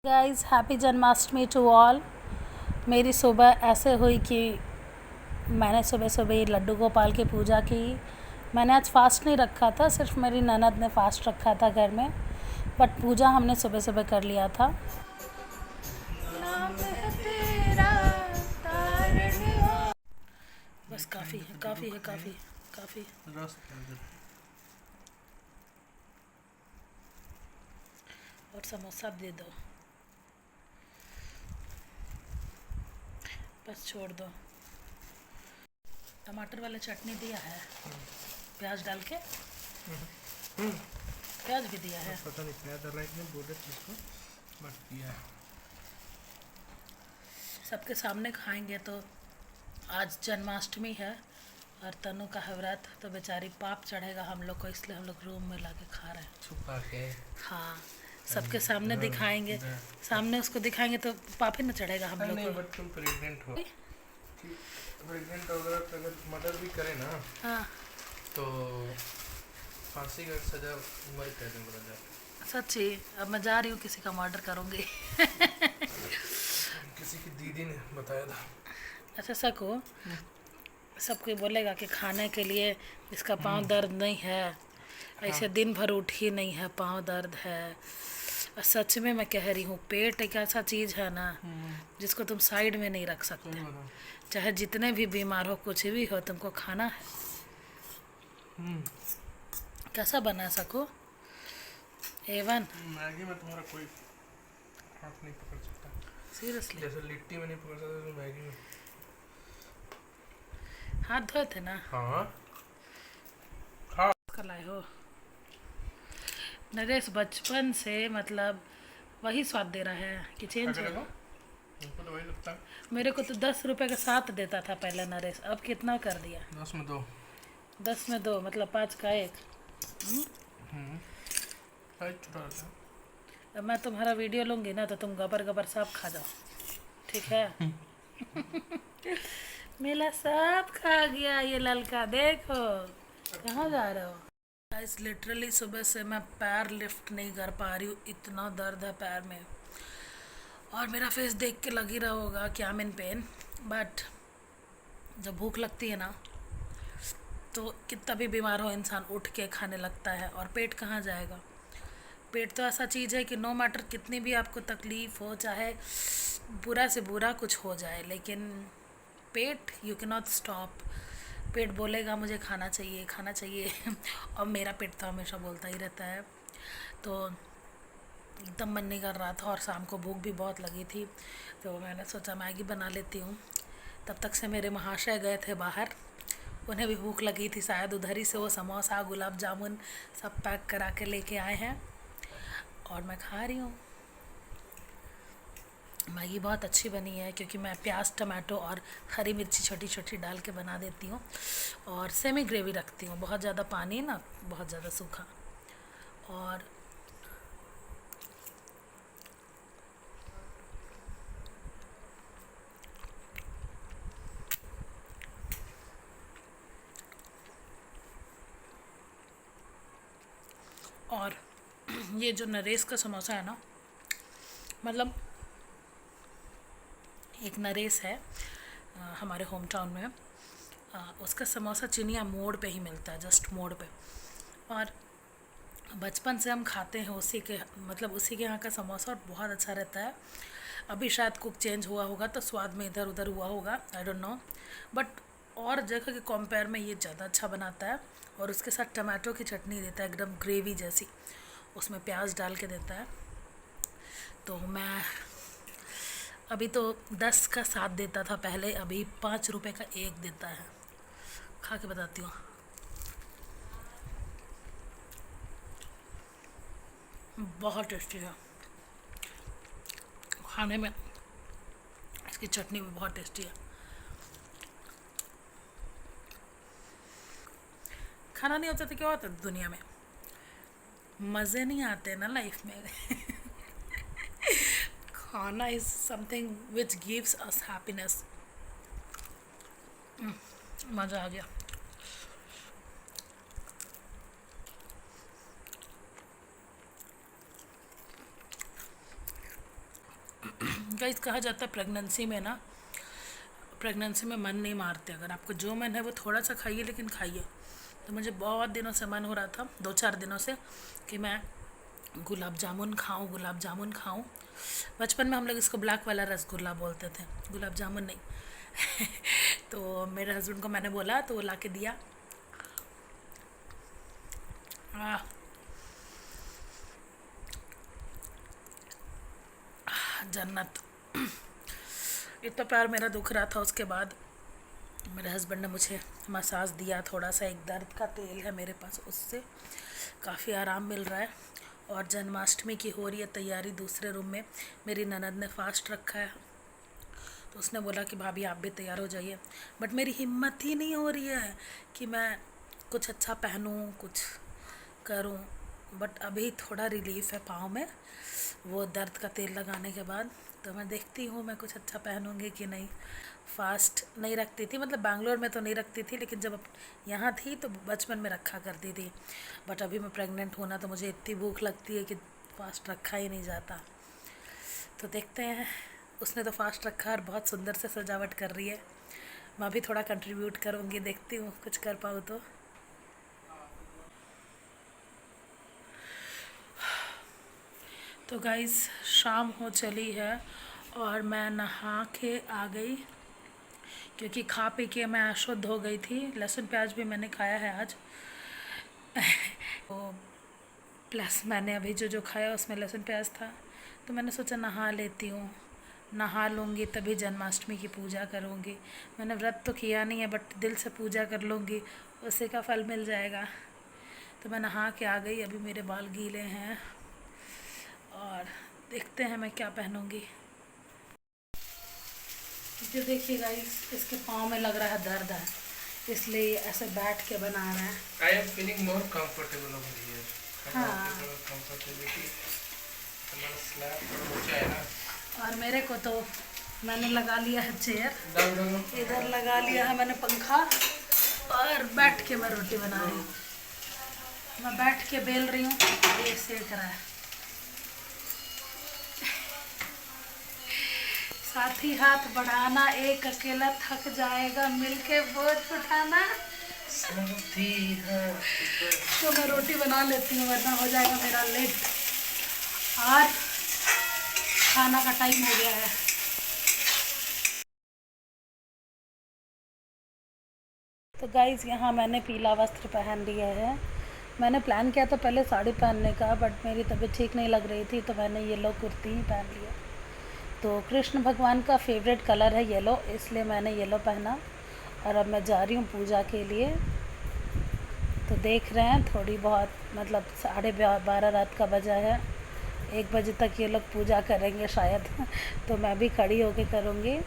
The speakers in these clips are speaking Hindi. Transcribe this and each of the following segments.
Guys happy Janmashtami to all. मेरी सुबह ऐसे हुई कि मैंने सुबह सुबह ही लड्डू गोपाल की पूजा की। मैंने आज फास्ट नहीं रखा था, सिर्फ मेरी ननद ने फास्ट रखा था घर में, बट पूजा हमने सुबह सुबह कर लिया था। नाम है तेरा तारणहार। बस काफ़ी है, काफ़ी है, काफ़ी काफ़ी। और समोसा दे दो, बस छोड़ दो। टमाटर वाला चटनी दिया है, प्याज डाल के। प्याज भी दिया है, पता नहीं प्याज डाला है बोले इसको, बट दिया है। सबके सामने खाएंगे तो। आज जन्माष्टमी है और तनु का है व्रत, तो बेचारी पाप चढ़ेगा हम लोग को, इसलिए हम लोग रूम में लाके खा रहे हैं छुपा के। हाँ, सबके सामने दिखाएंगे, सामने उसको दिखाएंगे तो पाप ही न चढ़ेगा हम लोग को। बट तुम प्रेग्नेंट हो, प्रेग्नेंट अगर मर्डर भी करे ना, हाँ तो फांसी का सजा उम्र कैद में बदल जाए। सच्ची, अब मैं जा रही हूँ, किसी का मर्डर करूँगी। किसी की दीदी ने बताया था। अच्छा सको, सब कोई बोलेगा कि खाने के लिए इसका पाँव दर्द नहीं है, ऐसे दिन भर उठी नहीं है, पाँव दर्द है। और सच में मैं कह रही हूँ, पेट एक ऐसा चीज़ है ना जिसको तुम साइड में नहीं रख सकते। चाहे जितने भी बीमार हो, कुछ भी हो, तुमको खाना है। कैसा बना सको एवन? मैगी में तुम्हारा कोई हाथ नहीं पकड़ सकता। सीरियसली? जैसे लिट्टी में नहीं पकड़ सकता, तो मैगी में। हाथ धोए थे ना? हाँ कल आए हो नरेश? बचपन से मतलब वही स्वाद दे रहा है कि चेंज हो? उनको तो वही लगता है। मेरे को तो 10 रुपए का 7 देता था पहले नरेश, अब कितना कर दिया? 10 में 2। 10 में 2 मतलब 5 का 1। छोटा रहता है। अब मैं तुम्हारा वीडियो लूँगी ना, तो तुम गबर गबर सब खा जाओ, ठीक है? मेरा सब खा गया ये लड़का, देखो कहाँ जा रहे हो गाइस। लिटरली सुबह से मैं पैर लिफ्ट नहीं कर पा रही हूँ, इतना दर्द है पैर में। और मेरा फेस देख के लग ही रहा होगा कि I am in pen, but जब भूख लगती है ना, तो कितना भी बीमार हो इंसान उठ के खाने लगता है। और पेट कहाँ जाएगा? पेट तो ऐसा चीज़ है कि नो मैटर कितनी भी आपको तकलीफ़ हो, चाहे बुरा से बुरा कुछ हो जाए, लेकिन पेट यू कैन नॉट स्टॉप। पेट बोलेगा मुझे खाना चाहिए, खाना चाहिए। और मेरा पेट तो हमेशा बोलता ही रहता है। तो एकदम मन नहीं कर रहा था, और शाम को भूख भी बहुत लगी थी, तो मैंने सोचा मैगी बना लेती हूँ। तब तक से मेरे महाशय गए थे बाहर, उन्हें भी भूख लगी थी, शायद उधर ही से वो समोसा गुलाब जामुन सब पैक करा के लेके आए हैं, और मैं खा रही हूँ। मैगी बहुत अच्छी बनी है, क्योंकि मैं प्याज टमाटो और हरी मिर्ची छोटी छोटी डाल के बना देती हूँ, और सेमी ग्रेवी रखती हूँ, बहुत ज़्यादा पानी ना, बहुत ज़्यादा सूखा। और और ये जो नरेश का समोसा है ना, मतलब एक नरेश है हमारे होम टाउन में, उसका समोसा चिनिया मोड़ पे ही मिलता है, जस्ट मोड़ पे। और बचपन से हम खाते हैं उसी के, मतलब उसी के यहाँ का समोसा, और बहुत अच्छा रहता है। अभी शायद कुक चेंज हुआ होगा, तो स्वाद में इधर उधर हुआ होगा, आई डोंट नो, बट और जगह के कंपेयर में ये ज़्यादा अच्छा बनाता है। और उसके साथ टमाटो की चटनी देता है, एकदम ग्रेवी जैसी, उसमें प्याज डाल के देता है। तो मैं अभी तो 10 का 7 देता था पहले, अभी 5 रुपए का 1 देता है। खा के बताती हूँ। बहुत टेस्टी है खाने में, इसकी चटनी भी बहुत टेस्टी है। खाना नहीं होता तो क्या होता है दुनिया में? मज़े नहीं आते ना लाइफ में। खाना is something which gives us happiness. मज़ा आ गया। गाइस कहा जाता है प्रेगनेंसी में मन नहीं मारते। अगर आपको जो मन है वो थोड़ा सा खाइए, लेकिन खाइए। तो मुझे बहुत दिनों से मन हो रहा था, 2-4 दिनों से, कि मैं गुलाब जामुन खाऊं। बचपन में हम लोग इसको ब्लैक वाला रसगुल्ला बोलते थे, गुलाब जामुन नहीं। तो मेरे हस्बैंड को मैंने बोला तो वो ला के दिया। आह, जन्नत। इतना प्यार मेरा दुख रहा था, उसके बाद मेरे हस्बैंड ने मुझे मसाज दिया थोड़ा सा। एक दर्द का तेल है मेरे पास, उससे काफ़ी आराम मिल रहा है। और जन्माष्टमी की हो रही है तैयारी। दूसरे रूम में मेरी ननद ने फास्ट रखा है, तो उसने बोला कि भाभी आप भी तैयार हो जाइए। बट मेरी हिम्मत ही नहीं हो रही है कि मैं कुछ अच्छा पहनूं, कुछ करूं। बट अभी थोड़ा रिलीफ है पाँव में वो दर्द का तेल लगाने के बाद। तो मैं देखती हूँ मैं कुछ अच्छा पहनूंगी कि नहीं। फास्ट नहीं रखती थी, मतलब बैंगलोर में तो नहीं रखती थी, लेकिन जब यहाँ थी तो बचपन में रखा करती थी। बट अभी मैं प्रेग्नेंट हूँ ना, तो मुझे इतनी भूख लगती है कि फास्ट रखा ही नहीं जाता। तो देखते हैं। उसने तो फास्ट रखा और बहुत सुंदर से सजावट कर रही है। मैं भी थोड़ा कंट्रीब्यूट करूँगी, देखती हूँ कुछ कर पाऊँ तो। तो गाइस शाम हो चली है और मैं नहा के आ गई, क्योंकि खा पी के मैं अशुद्ध हो गई थी। लहसुन प्याज भी मैंने खाया है आज। तो प्लस मैंने अभी जो जो खाया उसमें लहसुन प्याज था, तो मैंने सोचा नहा लेती हूँ। नहा लूँगी तभी जन्माष्टमी की पूजा करूँगी। मैंने व्रत तो किया नहीं है, बट दिल से पूजा कर लूँगी, उसी का फल मिल जाएगा। तो मैं नहा के आ गई। अभी मेरे बाल गीले हैं और देखते हैं मैं क्या पहनूँगी। जो देखिए गाइस, इसके पाँव में लग रहा है दर्द है, इसलिए ये ऐसे बैठ के बना रहा है। I am feeling more comfortable over here. हाँ। Comfortability. हमारा स्लैब थोड़ा ऊंचा है ना। और मेरे को तो मैंने लगा लिया है चेयर, डाल दो। इधर लगा लिया है मैंने पंखा, और बैठ के मैं रोटी बना रही हूँ। मैं बैठ के बेल रही हूँ, ये सेक रहा है। साथी हाथ बढ़ाना, एक अकेला थक जाएगा, मिलके बोझ उठाना। तो मैं रोटी बना लेती हूँ, वरना हो जाएगा मेरा लेट। और खाना का टाइम हो गया है। तो गाइज़ यहाँ मैंने पीला वस्त्र पहन लिया है। मैंने प्लान किया था पहले साड़ी पहनने का, बट मेरी तबीयत ठीक नहीं लग रही थी, तो मैंने येलो कुर्ती ही पहन लिया। तो कृष्ण भगवान का फेवरेट कलर है येलो, इसलिए मैंने येलो पहना। और अब मैं जा रही हूँ पूजा के लिए। तो देख रहे हैं थोड़ी बहुत, मतलब 12:30 रात का बजा है, 1 बजे तक ये लोग पूजा करेंगे शायद। तो मैं भी खड़ी होके करूँगी।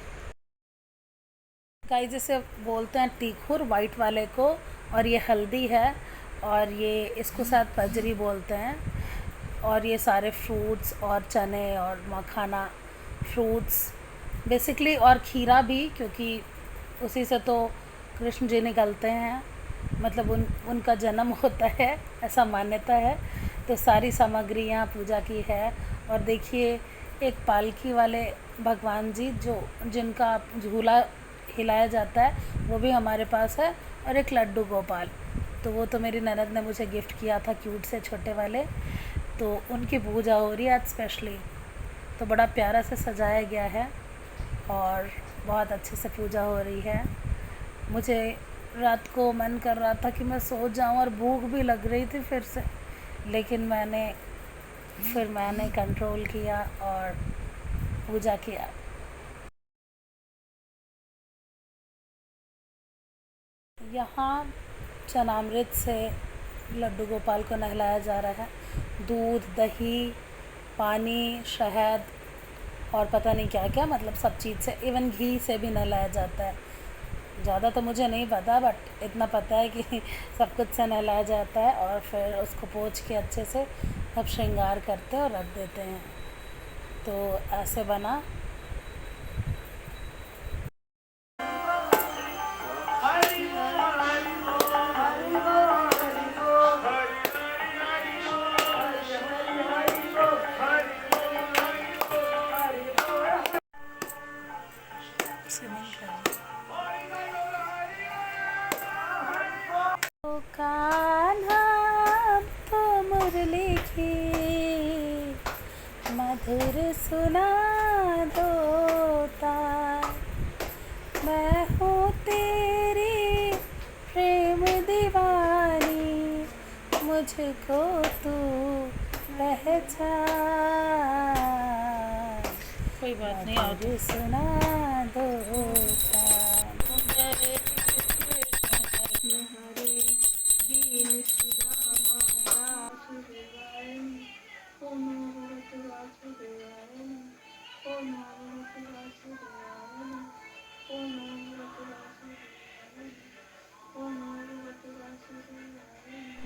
गाइस जैसे बोलते हैं टीखुर वाइट वाले को, और ये हल्दी है, और ये इसको शायद पजरी बोलते हैं। और ये सारे फ्रूट्स और चने और मखाना, फ्रूट्स बेसिकली, और खीरा भी, क्योंकि उसी से तो कृष्ण जी निकलते हैं, मतलब उनका जन्म होता है, ऐसा मान्यता है। तो सारी सामग्री यहाँ पूजा की है। और देखिए एक पालकी वाले भगवान जी, जिनका झूला हिलाया जाता है, वो भी हमारे पास है। और एक लड्डू गोपाल, तो वो तो मेरी ननद ने मुझे गिफ्ट किया था, क्यूट से छोटे वाले। तो उनकी पूजा हो रही है आज स्पेशली। तो बड़ा प्यारा से सजाया गया है और बहुत अच्छे से पूजा हो रही है। मुझे रात को मन कर रहा था कि मैं सो जाऊं, और भूख भी लग रही थी फिर से, लेकिन मैंने कंट्रोल किया और पूजा किया। यहाँ चनामृत से लड्डू गोपाल को नहलाया जा रहा है। दूध, दही, पानी, शहद और पता नहीं क्या क्या, मतलब सब चीज़ से, इवन घी से भी नहलाया जाता है। ज़्यादा तो मुझे नहीं पता, बट इतना पता है कि सब कुछ से नहलाया जाता है। और फिर उसको पोंछ के अच्छे से सब श्रृंगार करते हैं और रख देते हैं। तो ऐसे बना। फिर सुना दो तार, मैं हूँ तेरी प्रेम दीवानी, मुझको तू पहचान। कोई बात नहीं, आओ फिर सुना दो तार।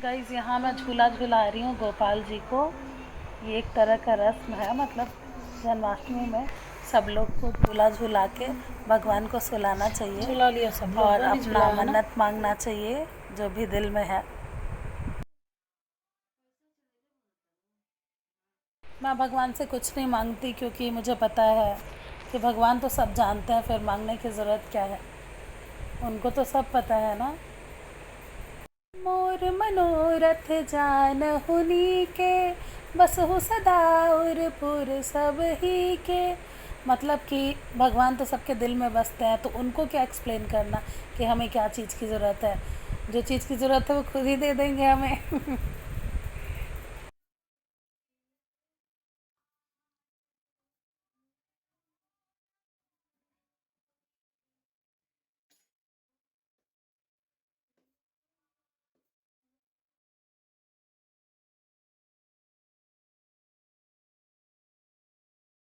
गाइज यहाँ मैं झूला झूला रही हूँ गोपाल जी को। ये एक तरह का रस्म है, मतलब जन्माष्टमी में सब लोग को झूला झूला के भगवान को सुलाना चाहिए झुला लिया सब लोग, और नहीं अपना झुलाया ना? मन्नत मांगना चाहिए जो भी दिल में है। मैं भगवान से कुछ नहीं मांगती क्योंकि मुझे पता है कि भगवान तो सब जानते हैं, फिर मांगने की ज़रूरत क्या है, उनको तो सब पता है ना। मोर मनोरथ जान हुनी के, बस हो सदा उर सब ही के। मतलब कि भगवान तो सबके दिल में बसते हैं, तो उनको क्या एक्सप्लेन करना कि हमें क्या चीज़ की ज़रूरत है। जो चीज़ की ज़रूरत है वो खुद ही दे देंगे हमें।